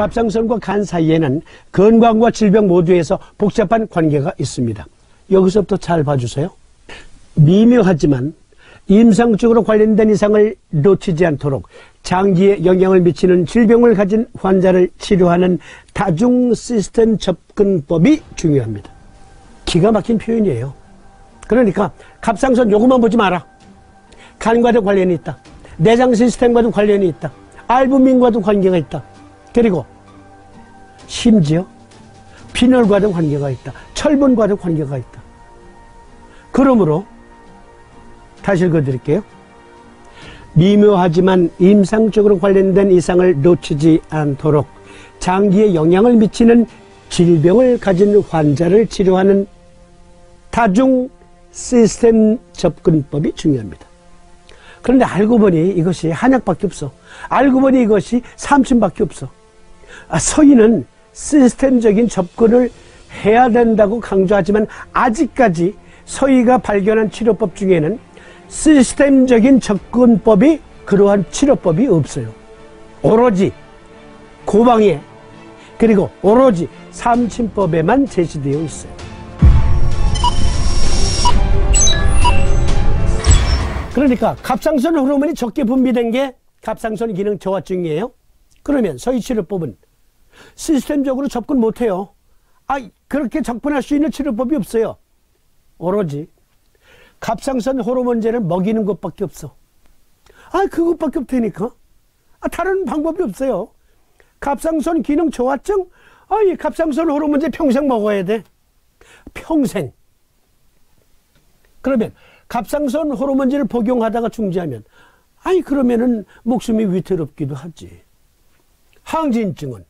갑상선과 간 사이에는 건강과 질병 모두에서 복잡한 관계가 있습니다. 여기서부터 잘 봐주세요. 미묘하지만 임상적으로 관련된 이상을 놓치지 않도록 장기에 영향을 미치는 질병을 가진 환자를 치료하는 다중 시스템 접근법이 중요합니다. 기가 막힌 표현이에요. 그러니까 갑상선 요것만 보지 마라. 간과도 관련이 있다. 내장 시스템과도 관련이 있다. 알부민과도 관계가 있다. 그리고 심지어 빈혈과도 관계가 있다. 철분과도 관계가 있다. 그러므로 다시 읽어드릴게요. 미묘하지만 임상적으로 관련된 이상을 놓치지 않도록 장기에 영향을 미치는 질병을 가진 환자를 치료하는 다중 시스템 접근법이 중요합니다. 그런데 알고 보니 이것이 한약밖에 없어. 알고 보니 이것이 삼춘밖에 없어. 서인은 시스템적인 접근을 해야 된다고 강조하지만 아직까지 서희가 발견한 치료법 중에는 시스템적인 접근법이 그러한 치료법이 없어요. 오로지 고방에 그리고 오로지 삼춘법에만 제시되어 있어요. 그러니까 갑상선 호르몬이 적게 분비된 게 갑상선 기능 저하증이에요. 그러면 서희치료법은 시스템적으로 접근 못해요. 그렇게 접근할 수 있는 치료법이 없어요. 오로지 갑상선 호르몬제를 먹이는 것밖에 없어. 그것밖에 없다니까. 다른 방법이 없어요. 갑상선 기능 저하증? 이 갑상선 호르몬제 평생 먹어야 돼. 평생. 그러면 갑상선 호르몬제를 복용하다가 중지하면 그러면은 목숨이 위태롭기도 하지. 항진증은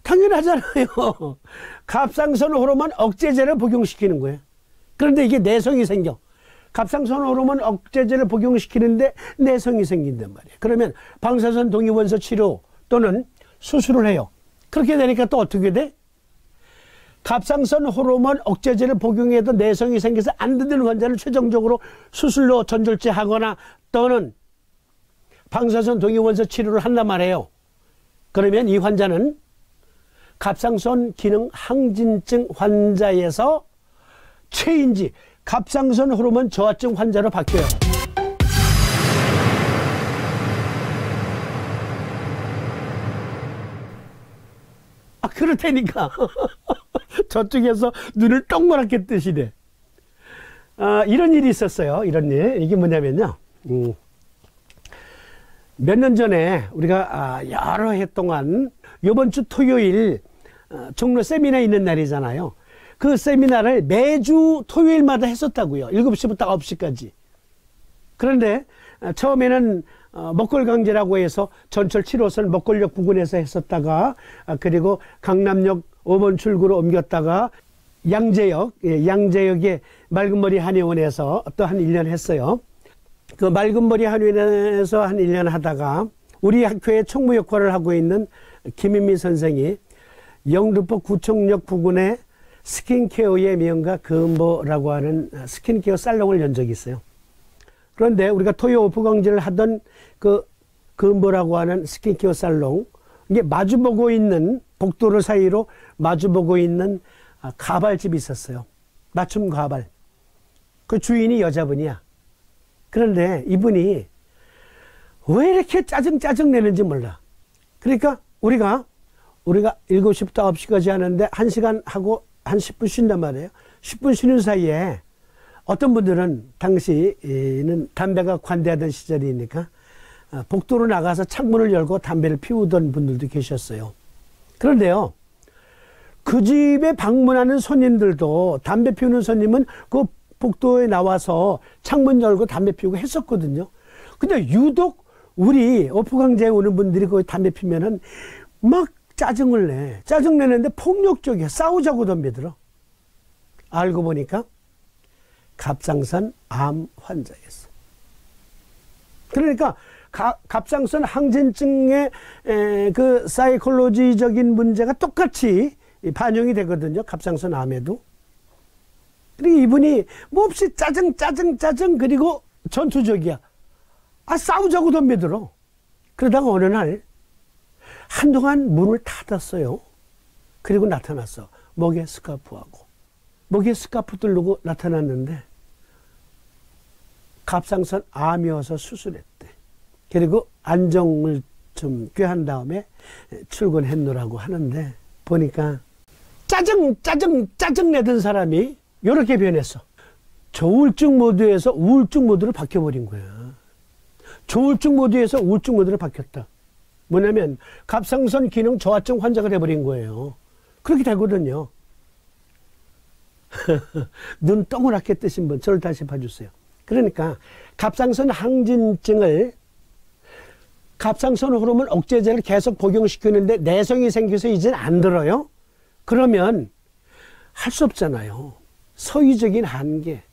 당연하잖아요. 갑상선 호르몬 억제제를 복용시키는 거예요. 그런데 이게 내성이 생겨. 갑상선 호르몬 억제제를 복용시키는데 내성이 생긴단 말이에요. 그러면 방사선 동위원소 치료 또는 수술을 해요. 그렇게 되니까 또 어떻게 돼? 갑상선 호르몬 억제제를 복용해도 내성이 생겨서 안 되는 환자를 최종적으로 수술로 전절제하거나 또는 방사선 동위원소 치료를 한단 말이에요. 그러면 이 환자는 갑상선 기능 항진증 환자에서 최인지 갑상선 호르몬 저하증 환자로 바뀌어요. 그렇다니까. 저쪽에서 눈을 동그랗게 뜨시네. 이런 일이 있었어요. 이런 일. 이게 뭐냐면요. 몇 년 전에 우리가 여러 해 동안 이번 주 토요일 종로 세미나 있는 날이잖아요. 그 세미나를 매주 토요일마다 했었다고요. 7시부터 9시까지. 그런데 처음에는 먹골강제라고 해서 전철 7호선 먹골역 부근에서 했었다가 그리고 강남역 5번 출구로 옮겼다가 양재역의 맑은머리 한의원에서 또 한 1년 했어요. 그 맑은머리 한의원에서 한 1년 하다가 우리 학교의 총무 역할을 하고 있는 김인미 선생이 영등포 구청역 부근에 스킨케어의 명가 금보라고 하는 스킨케어 살롱을 연 적이 있어요. 그런데 우리가 토요 오프 강제를 하던 그 금보라고 하는 스킨케어 살롱, 이게 마주보고 있는 복도로 사이로 마주보고 있는 가발집이 있었어요. 맞춤 가발. 그 주인이 여자분이야. 그런데 이분이 왜 이렇게 짜증 내는지 몰라. 그러니까 우리가 7시부터 9시까지 하는데 1시간 하고 한 10분 쉰단 말이에요. 10분 쉬는 사이에 어떤 분들은 당시는 담배가 관대하던 시절이니까 복도로 나가서 창문을 열고 담배를 피우던 분들도 계셨어요. 그런데요, 그 집에 방문하는 손님들도 담배 피우는 손님은 그 복도에 나와서 창문 열고 담배 피우고 했었거든요. 근데 유독 우리 오프강제에 오는 분들이 거기 담배 피면은 막 짜증을 내. 짜증 내는데 폭력적이야. 싸우자고 덤벼들어. 알고 보니까 갑상선 암 환자였어. 그러니까 갑상선 항진증의 그 사이콜로지적인 문제가 똑같이 반영이 되거든요. 갑상선 암에도. 그리고 이분이 몹시 짜증 그리고 전투적이야. 싸우자고 덤벼들어. 그러다가 어느 날 한동안 문을 닫았어요. 그리고 나타났어. 목에 스카프하고. 목에 스카프 두르고 나타났는데 갑상선 암이 와서 수술했대. 그리고 안정을 좀 꾀한 다음에 출근했노라고 하는데 보니까 짜증 내던 사람이 이렇게 변했어. 조울증 모드에서 우울증 모드로 바뀌어버린 거야. 조울증 모드에서 우울증 모드로 바뀌었다. 뭐냐면 갑상선 기능 저하증 환자가 돼버린 거예요. 그렇게 되거든요. 눈 동그랗게 뜨신 분 저를 다시 봐주세요. 그러니까 갑상선 항진증을 갑상선 호르몬 억제제를 계속 복용시키는데 내성이 생겨서 이젠 안 들어요? 그러면 할 수 없잖아요. 서유적인 한계.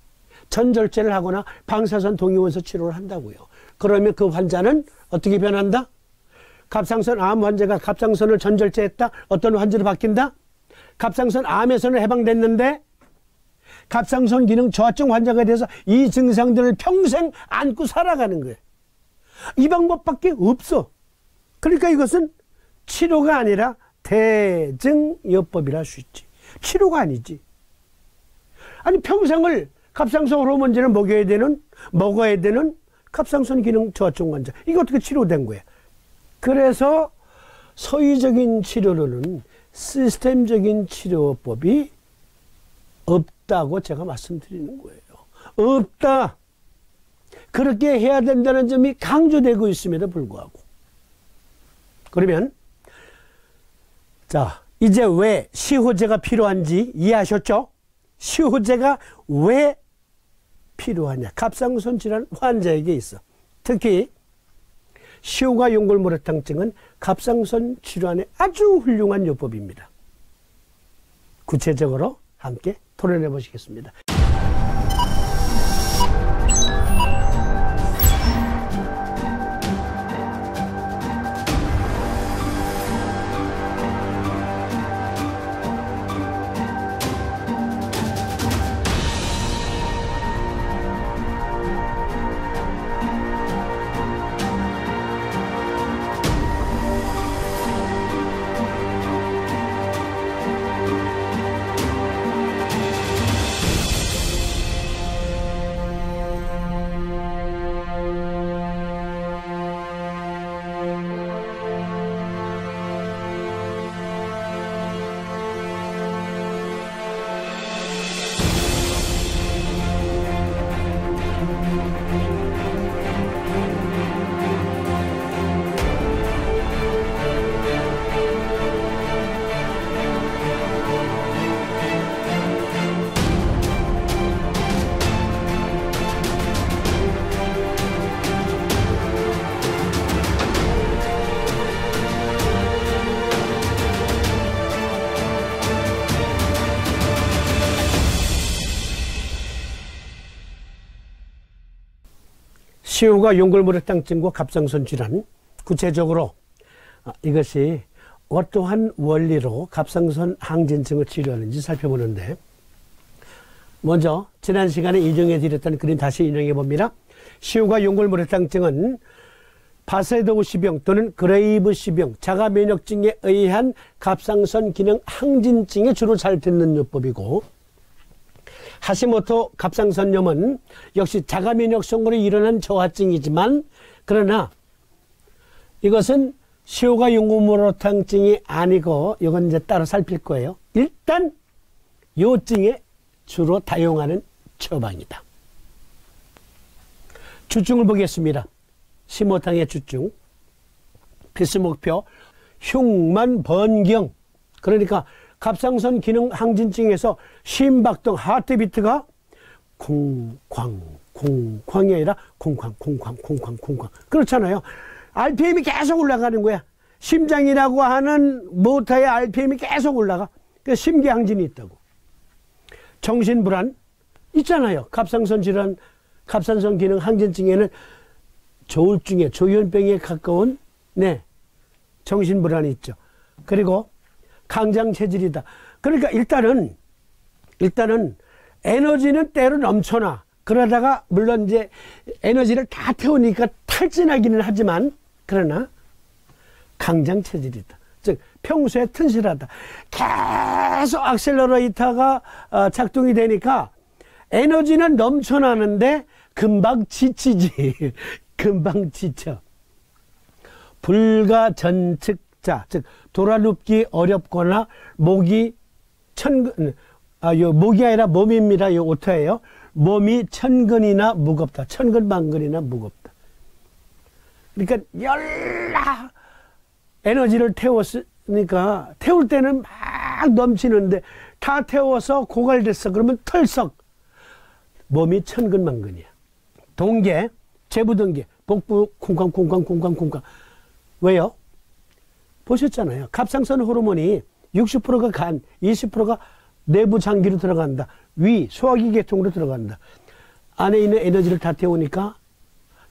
전절제를 하거나 방사선 동위원소 치료를 한다고요. 그러면 그 환자는 어떻게 변한다? 갑상선 암 환자가 갑상선을 전절제했다? 어떤 환자로 바뀐다? 갑상선 암에서는 해방됐는데 갑상선 기능 저하증 환자가 돼서 이 증상들을 평생 안고 살아가는 거예요. 이 방법밖에 없어. 그러니까 이것은 치료가 아니라 대증요법이라 할 수 있지. 치료가 아니지. 아니 평생을 갑상선 호르몬제를 먹어야 되는 갑상선 기능 저하증 환자. 이거 어떻게 치료된 거야? 그래서 서유적인 치료로는 시스템적인 치료법이 없다고 제가 말씀드리는 거예요. 없다. 그렇게 해야 된다는 점이 강조되고 있음에도 불구하고. 그러면 자 이제 왜 시호제가 필요한지 이해하셨죠? 시호제가 왜 필요하냐. 갑상선 질환 환자에게 있어. 특히 시호가 용골모래탕증은 갑상선 질환에 아주 훌륭한 요법입니다. 구체적으로 함께 토론해 보시겠습니다. 시호가 용골모래탕증과 갑상선 질환, 구체적으로 이것이 어떠한 원리로 갑상선 항진증을 치료하는지 살펴보는데, 먼저 지난 시간에 인용해 드렸던 그림 다시 인용해 봅니다. 시호가 용골모래탕증은 바세도우시병 또는 그레이브시병, 자가면역증에 의한 갑상선 기능 항진증에 주로 잘 듣는 요법이고, 하시모토 갑상선염은 역시 자가면역성으로 일어난 저하증이지만, 그러나 이것은 시호가 용골모래탕증이 아니고, 이건 이제 따로 살필 거예요. 일단 요증에 주로 다용하는 처방이다. 주증을 보겠습니다. 시모탕의 주증, 필수목표 흉만 번경. 그러니까 갑상선 기능 항진증에서 심박동 하트비트가 콩쾅 콩쾅이 아니라 콩쾅 콩쾅 콩쾅 콩쾅 그렇잖아요. RPM이 계속 올라가는 거야. 심장이라고 하는 모터의 RPM이 계속 올라가. 그래서 심계항진이 있다고. 정신불안 있잖아요. 갑상선 질환, 갑상선 기능 항진증에는 조울증에, 조현병에 가까운 정신불안이 있죠. 그리고 강장체질이다. 그러니까 일단은 에너지는 때로 넘쳐나. 그러다가 물론 이제 에너지를 다 태우니까 탈진하기는 하지만, 그러나 강장 체질이다. 즉 평소에 튼실하다. 계속 악셀러레이터가 작동이 되니까 에너지는 넘쳐나는데 금방 지치지. 금방 지쳐. 불가전측자, 즉 돌아눕기 어렵거나 목이 목이 아니라 몸입니다. 요 오타예요. 몸이 천근이나 무겁다. 천근만근이나 무겁다. 그러니까 열나 에너지를 태웠으니까 태울 때는 막 넘치는데 다 태워서 고갈됐어. 그러면 털썩. 몸이 천근만근이야. 동계, 재부동계, 복부 쿵쾅쿵쾅쿵쾅쿵쾅. 왜요? 보셨잖아요. 갑상선 호르몬이 60%가 간, 20%가 내부 장기로 들어간다. 위, 소화기 계통으로 들어간다. 안에 있는 에너지를 다 태우니까,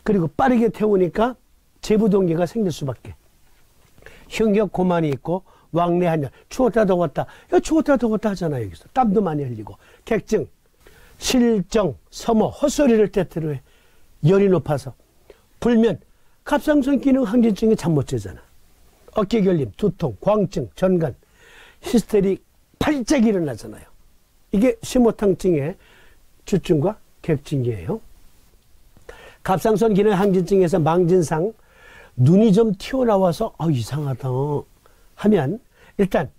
그리고 빠르게 태우니까 재부동계가 생길 수밖에. 흉격 고만이 있고 왕래한열, 추웠다 더웠다. 추웠다 더웠다 하잖아요. 여기서 땀도 많이 흘리고. 객증, 실정, 서모, 헛소리를 때때로 해. 열이 높아서. 불면, 갑상선 기능 항진증이 잠 못 자잖아. 어깨 결림, 두통, 광증, 전간, 히스테리 팔짝이 일어나잖아요. 이게 심호탕증의 주증과 객증이에요. 갑상선 기능 항진증에서 망진상 눈이 좀 튀어나와서 이상하다 하면 일단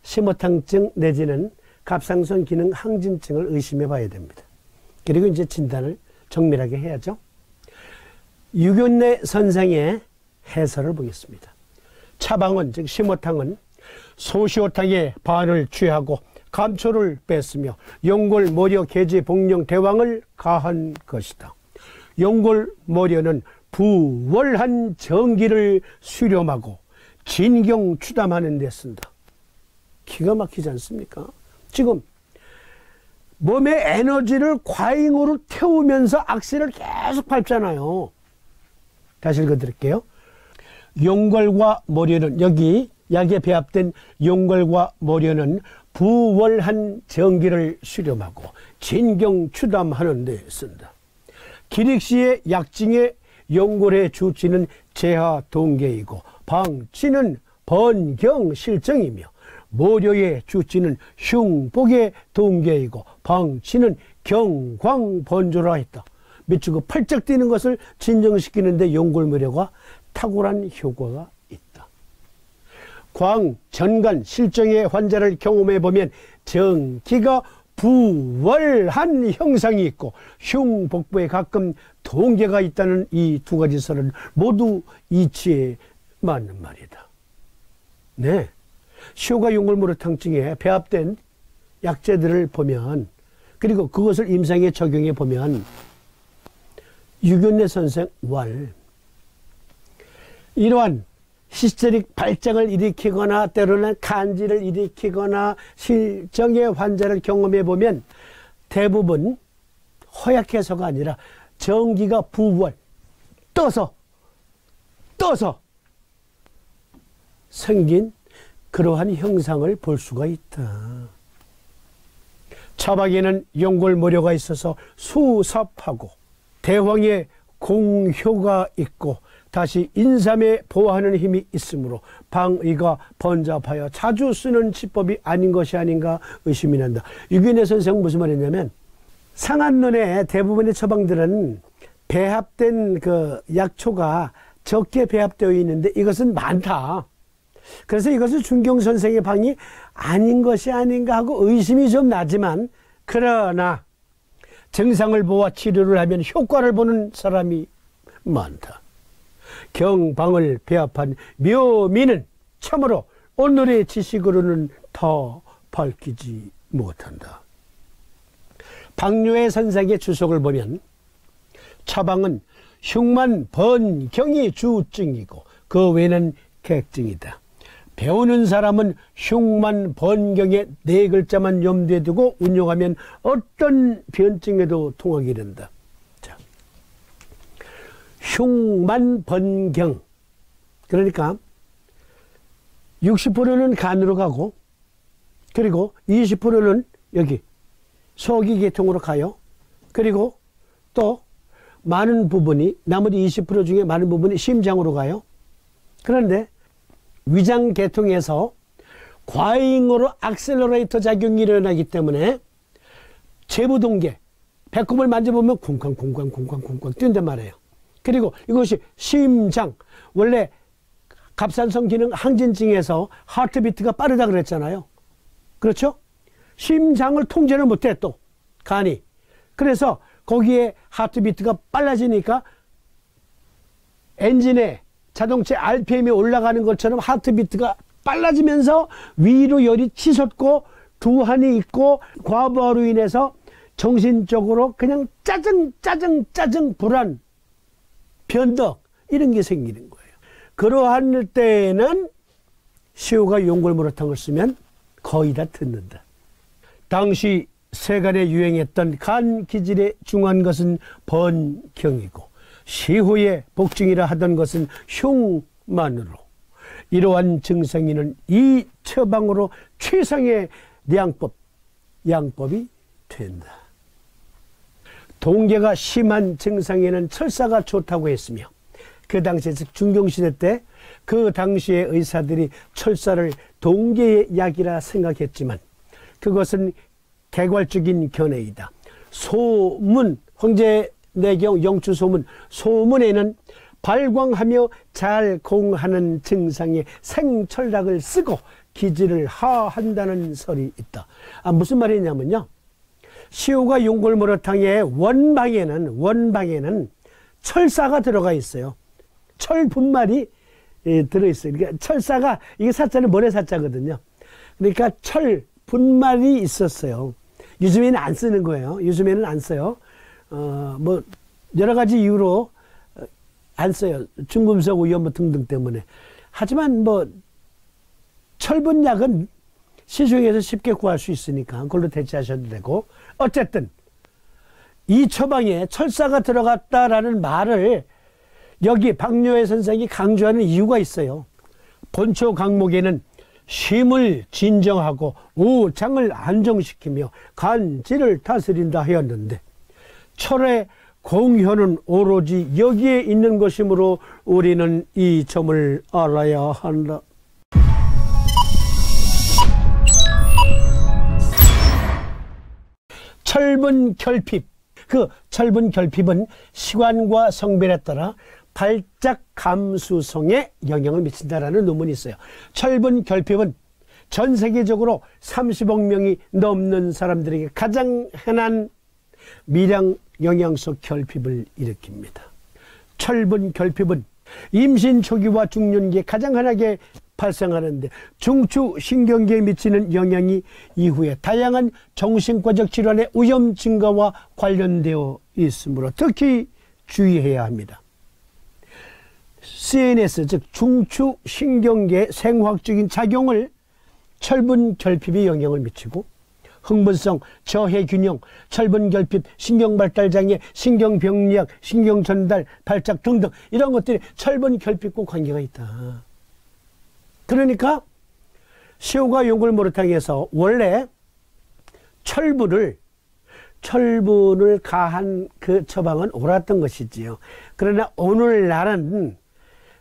심호탕증 내지는 갑상선 기능 항진증을 의심해 봐야 됩니다. 그리고 이제 진단을 정밀하게 해야죠. 유견내 선생의 해설을 보겠습니다. 차방은 즉 심호탕은 소시호탕의 반을 취하고 감초를 뺐으며 용골, 모려, 계지, 복령, 대왕을 가한 것이다. 용골, 모려는 부월한 정기를 수렴하고 진경 추담하는 데 쓴다. 기가 막히지 않습니까? 지금 몸의 에너지를 과잉으로 태우면서 악셀을 계속 밟잖아요. 다시 읽어드릴게요. 용골과 모려는, 여기 약에 배합된 용골과 모려는 부월한 정기를 수렴하고 진경 추담하는 데 쓴다. 기릭시의 약증의 용골의 주치는 제하 동계이고 방치는 번경 실정이며 모려의 주치는 흉복의 동계이고 방치는 경광 번조라 했다. 미치고 팔짝 뛰는 것을 진정시키는데 용골모려가 탁월한 효과가 있다. 광, 전간, 실정의 환자를 경험해 보면 정기가 부월한 형상이 있고 흉복부에 가끔 동계가 있다는 이 두 가지 설은 모두 이치에 맞는 말이다. 네, 시호가 용골모려탕증에 배합된 약재들을 보면, 그리고 그것을 임상에 적용해 보면 유견내 선생 왈, 이러한 히스테릭 발작을 일으키거나 때로는 간지를 일으키거나 실정의 환자를 경험해 보면 대부분 허약해서가 아니라 정기가 부월, 떠서 생긴 그러한 형상을 볼 수가 있다. 차박에는 용골모려가 있어서 수삽하고 대왕의 공효가 있고 다시 인삼에 보호하는 힘이 있으므로 방의가 번잡하여 자주 쓰는 치법이 아닌 것이 아닌가 의심이 난다. 유견내 선생은 무슨 말이냐면, 상한론의 대부분의 처방들은 배합된 그 약초가 적게 배합되어 있는데 이것은 많다. 그래서 이것은 준경 선생의 방이 아닌 것이 아닌가 하고 의심이 좀 나지만, 그러나 증상을 보아 치료를 하면 효과를 보는 사람이 많다. 경방을 배합한 묘미는 참으로 오늘의 지식으로는 더 밝히지 못한다. 박료의 선생의 주석을 보면 차방은 흉만 번경이 주증이고 그 외에는 객증이다. 배우는 사람은 흉만 번경의 네 글자만 염두에 두고 운용하면 어떤 변증에도 통하게 된다. 자, 흉만 번경, 그러니까 60%는 간으로 가고, 그리고 20%는 여기 소기 계통으로 가요. 그리고 또 많은 부분이, 나머지 20% 중에 많은 부분이 심장으로 가요. 그런데 위장 계통에서 과잉으로 악셀러레이터 작용이 일어나기 때문에 제부동계, 배꼽을 만져보면 쿵쾅쿵쾅 뛴단 말이에요. 그리고 이것이 심장, 원래 갑상선 기능 항진증에서 하트비트가 빠르다 그랬잖아요. 그렇죠? 심장을 통제를 못해 또 간이. 그래서 거기에 하트비트가 빨라지니까 엔진에 자동차 RPM이 올라가는 것처럼 하트비트가 빨라지면서 위로 열이 치솟고 두한이 있고 과부하로 인해서 정신적으로 그냥 짜증 불안 변덕 이런 게 생기는 거예요. 그러한 때에는 시호가 용골모로탕을 쓰면 거의 다 듣는다. 당시 세간에 유행했던 간 기질에 중한 것은 번경이고 시호의 복증이라 하던 것은 흉만으로 이러한 증상인은 이 처방으로 최상의 양법이 된다. 동계가 심한 증상에는 철사가 좋다고 했으며 그 당시에 즉 중종시대 때 그 당시의 의사들이 철사를 동계의 약이라 생각했지만 그것은 개괄적인 견해이다. 소문, 황제내경 영추소문, 소문에는 발광하며 잘 공하는 증상에 생철락을 쓰고 기지를 하한다는 설이 있다. 무슨 말이냐면요. 시호가 용골모로탕의 원방에는 철사가 들어가 있어요. 철 분말이 들어있어요. 그러니까 철사가, 이게 사자는 모래사자거든요. 그러니까 철 분말이 있었어요. 요즘에는 안 쓰는 거예요. 요즘에는 안 써요. 뭐 여러 가지 이유로 안 써요. 중금속 위험 등등 때문에. 하지만 뭐 철분약은 시중에서 쉽게 구할 수 있으니까 그걸로 대체하셔도 되고, 어쨌든 이 처방에 철사가 들어갔다라는 말을 여기 박료해 선생이 강조하는 이유가 있어요. 본초 강목에는 심을 진정하고 우장을 안정시키며 간질을 다스린다 하였는데 철의 공효는 오로지 여기에 있는 것이므로 우리는 이 점을 알아야 한다. 철분결핍. 그 철분결핍은 시관과 성별에 따라 발작 감수성에 영향을 미친다라는 논문이 있어요. 철분결핍은 전 세계적으로 30억 명이 넘는 사람들에게 가장 흔한 미량 영양소 결핍을 일으킵니다. 철분결핍은 임신 초기와 중년기에 가장 흔하게 발생하는데 중추신경계에 미치는 영향이 이후에 다양한 정신과적 질환의 위험 증가와 관련되어 있으므로 특히 주의해야 합니다. CNS 즉 중추신경계 생화학적인 작용을 철분결핍이 영향을 미치고 흥분성, 저해균형, 철분결핍, 신경발달장애, 신경병리학, 신경전달, 발작 등등 이런 것들이 철분결핍과 관계가 있다. 그러니까 시호가 용골모로탕에서 원래 철분을 가한 그 처방은 옳았던 것이지요. 그러나 오늘날은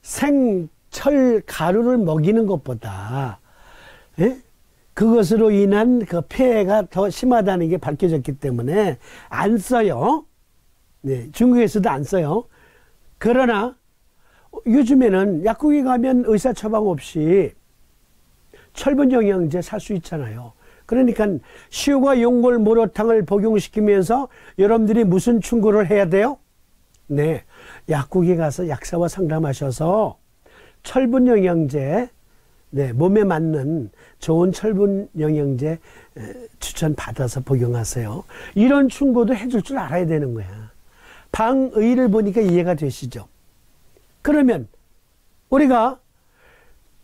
생철 가루를 먹이는 것보다 그것으로 인한 그 폐해가 더 심하다는 게 밝혀졌기 때문에 안 써요. 네, 중국에서도 안 써요. 그러나 요즘에는 약국에 가면 의사 처방 없이 철분 영양제 살 수 있잖아요. 그러니까 시호가 용골모로탕을 복용시키면서 여러분들이 무슨 충고를 해야 돼요? 네, 약국에 가서 약사와 상담하셔서 철분 영양제, 네, 몸에 맞는 좋은 철분 영양제 추천받아서 복용하세요. 이런 충고도 해줄 줄 알아야 되는 거야. 방의를 보니까 이해가 되시죠? 그러면 우리가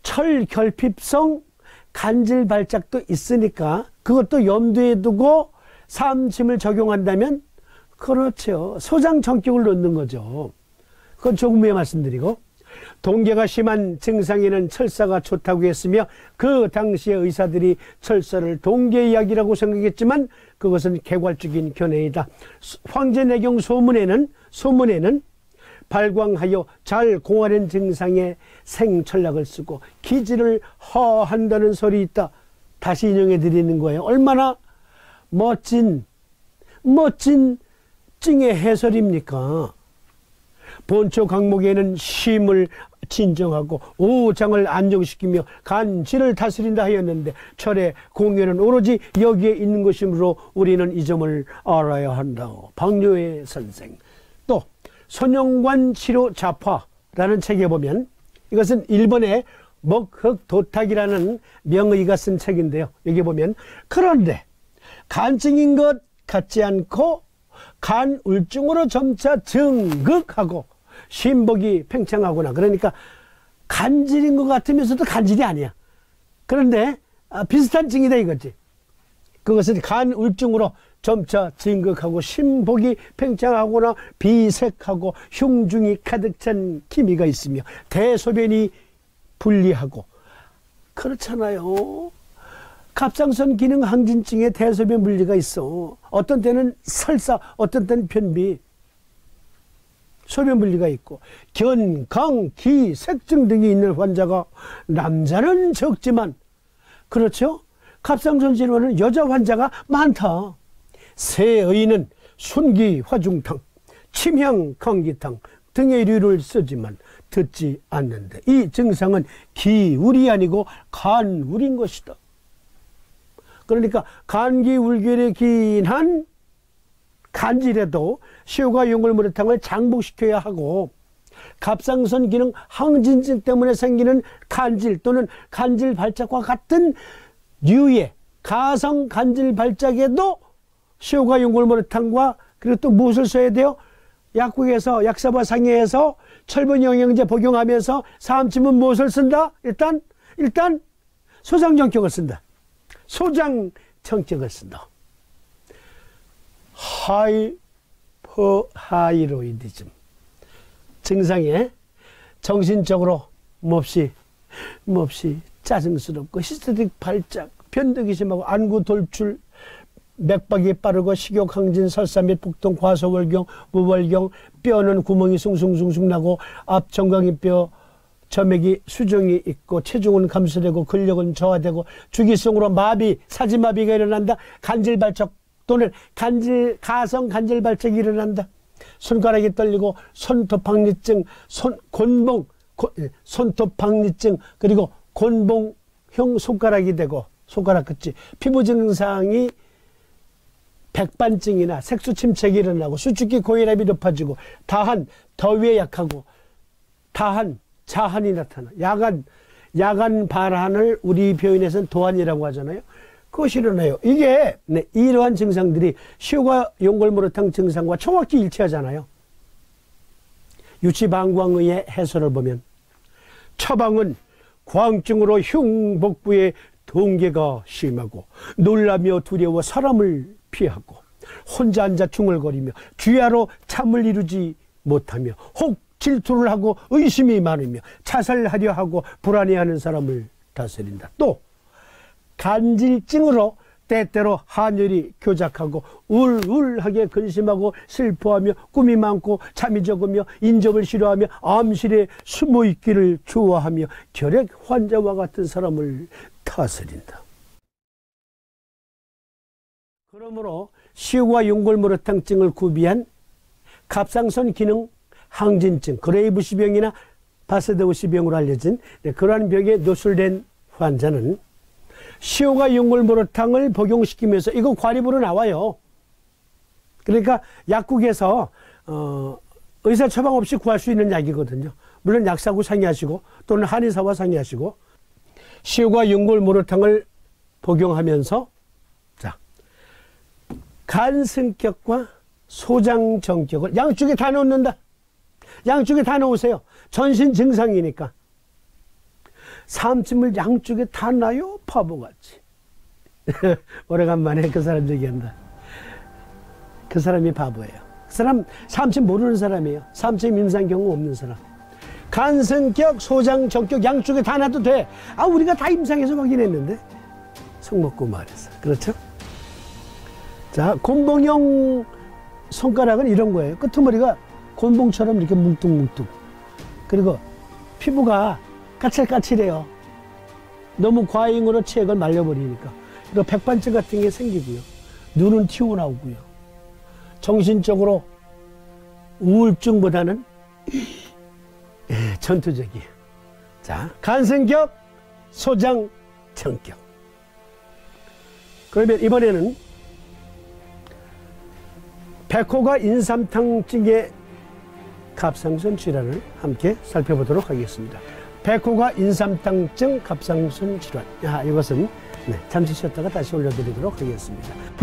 철결핍성 간질 발작도 있으니까 그것도 염두에 두고 삼침을 적용한다면 그렇죠. 소장전격을 넣는 거죠. 그건 조금 후에 말씀드리고, 동계가 심한 증상에는 철사가 좋다고 했으며 그 당시의 의사들이 철사를 동계약이라고 생각했지만 그것은 개괄적인 견해이다. 황제내경 소문에는 발광하여 잘 공활한 증상에 생철약을 쓰고 기지를 허한다는 설이 있다. 다시 인용해 드리는 거예요. 얼마나 멋진 찡의 해설입니까? 본초 강목에는 심을 진정하고 오장을 안정시키며 간질을 다스린다 하였는데 철의 공연은 오로지 여기에 있는 것이므로 우리는 이 점을 알아야 한다. 박료의 선생. 또 손영관 치료 자파라는 책에 보면 이것은 일본의 먹흑도탁이라는 명의가 쓴 책인데요. 여기 보면 그런데 간증인 것 같지 않고 간울증으로 점차 증극하고 심복이 팽창하구나. 그러니까 간질인 것 같으면서도 간질이 아니야. 그런데 비슷한 증이다 이거지. 그것은 간울증으로 점차 증극하고 심복이 팽창하거나 비색하고 흉중이 가득 찬 기미가 있으며 대소변이 분리하고 그렇잖아요. 갑상선 기능 항진증에 대소변 분리가 있어. 어떤 때는 설사, 어떤 때는 변비, 소변 분리가 있고 견, 강, 기, 색증 등이 있는 환자가 남자는 적지만 그렇죠? 갑상선 질환은 여자 환자가 많다. 새의는 순기 화중탕, 침향 감기탕 등의 류를 쓰지만 듣지 않는데 이 증상은 기울이 아니고 간울인 것이다. 그러니까 감기울결에 기인한 간질에도 시효가 용골무르탕을 장복시켜야 하고 갑상선 기능 항진증 때문에 생기는 간질 또는 간질 발작과 같은 류의 가성 간질 발작에도 시효가 용골무르탕과 그리고 또 무엇을 써야 돼요? 약국에서 약사와 상의해서 철분 영양제 복용하면서 사암침은 무엇을 쓴다? 일단 소장정격을 쓴다. 소장정격을 쓴다. 하이퍼하이로이디즘 증상에 정신적으로 몹시 짜증스럽고 히스테릭 발작, 변덕이 심하고 안구 돌출, 맥박이 빠르고 식욕 항진, 설사 및 복통, 과소월경, 무월경, 뼈는 구멍이 숭숭숭숭 나고 앞 정강이 뼈 점액이 수정이 있고 체중은 감소되고 근력은 저하되고 주기성으로 마비, 사지마비가 일어난다. 간질 발작 또는 가성 간질 발작이 일어난다. 손가락이 떨리고 손톱박리증, 손톱박리증 그리고 곤봉형 손가락이 되고 손가락 끝이 피부 증상이 백반증이나 색소 침착이 일어나고 수축기 고혈압이 높아지고 다한 더위에 약하고 자한이 나타나. 야간 발한을 우리 표현에서는 도한이라고 하잖아요. 그것이 일어나요. 이게 이러한 증상들이 시효가 용골무르탕 증상과 정확히 일치하잖아요. 유치방광의의 해설을 보면 처방은 광증으로 흉복부의 동계가 심하고 놀라며 두려워 사람을 피하고 혼자 앉아 중얼거리며 주야로 잠을 이루지 못하며 혹 질투를 하고 의심이 많으며 자살하려 하고 불안해하는 사람을 다스린다. 또 간질증으로 때때로 한열이 교작하고 울울하게 근심하고 슬퍼하며 꿈이 많고 잠이 적으며 인접을 싫어하며 암실에 숨어있기를 좋아하며 결핵 환자와 같은 사람을 다스린다. 그러므로 시효와 용골무르탕증을 구비한 갑상선 기능 항진증, 그레이브시병이나 바세도우시병으로 알려진 그러한 병에 노출된 환자는 시효가 용골무르탕을 복용시키면서 이거 과립으로 나와요. 그러니까 약국에서 의사 처방 없이 구할 수 있는 약이거든요. 물론 약사하고 상의하시고 또는 한의사와 상의하시고 시효가 용골무르탕을 복용하면서 자, 간승격과 소장정격을 양쪽에 다 넣는다. 양쪽에 다 넣으세요. 전신 증상이니까. 삼침을 양쪽에 다 놔요? 바보같이. 오래간만에 그 사람 얘기한다. 그 사람이 바보예요. 그 사람 삼침 모르는 사람이에요. 삼침 임상 경험 없는 사람. 간승격, 소장정격 양쪽에 다 놔도 돼. 우리가 다 임상에서 확인했는데. 속 먹고 말해서. 그렇죠? 자, 곤봉형 손가락은 이런 거예요. 끄트머리가 곤봉처럼 이렇게 뭉뚱뭉뚱. 그리고 피부가 까칠까칠해요. 너무 과잉으로 체액을 말려버리니까. 그리고 백반증 같은 게 생기고요. 눈은 튀어나오고요. 정신적으로 우울증보다는 전투적이에요. 자, 간성격, 소장, 정격. 그러면 이번에는 백호가 인삼탕증의 갑상선 질환을 함께 살펴보도록 하겠습니다. 백호가 인삼탕증 갑상선 질환. 이것은 잠시 쉬었다가 다시 올려드리도록 하겠습니다.